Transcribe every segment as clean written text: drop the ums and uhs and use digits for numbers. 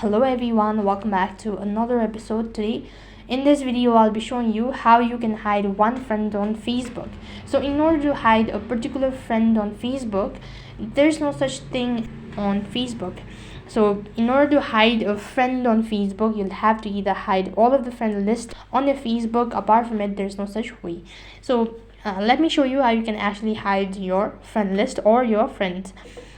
Hello everyone, welcome back to another episode today. In this video, I'll be showing you how you can hide one friend on Facebook. So in order to hide a particular friend on Facebook, there's no such thing on Facebook. So in order to hide a friend on Facebook, you'll have to either hide all of the friend list on your Facebook. Apart from it, there's no such way. So let me show you how you can actually hide your friend list or your friends.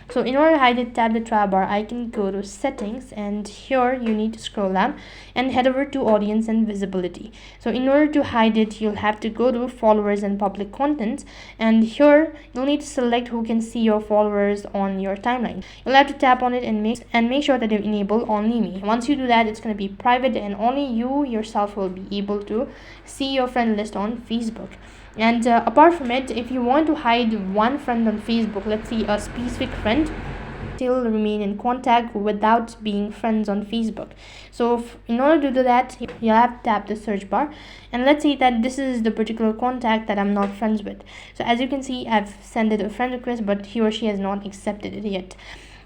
So in order to hide it, tap the try bar icon, go to settings, and here you need to scroll down and head over to audience and visibility. So in order to hide it, you'll have to go to followers and public content, and here you'll need to select who can see your followers on your timeline. You'll have to tap on it and make sure that you enable only me. Once you do that, it's going to be private and only you yourself will be able to see your friend list on Facebook. And apart from it, if you want to hide one friend on Facebook, let's see a specific friend, still remain in contact without being friends on Facebook. So in order to do that, you have to tap the search bar, and let's say that this is the particular contact that I'm not friends with. So as you can see, I've sent it a friend request, but he or she has not accepted it yet.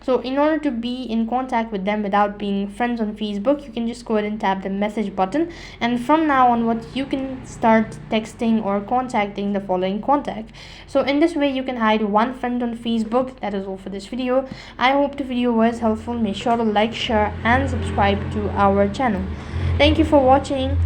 So in order to be in contact with them without being friends on Facebook, you can just go ahead and tap the message button, and from now onwards you can start texting or contacting the following contact. So in this way you can hide one friend on Facebook. That is all for this video. I hope the video was helpful. Make sure to like, share and subscribe to our channel. Thank you for watching.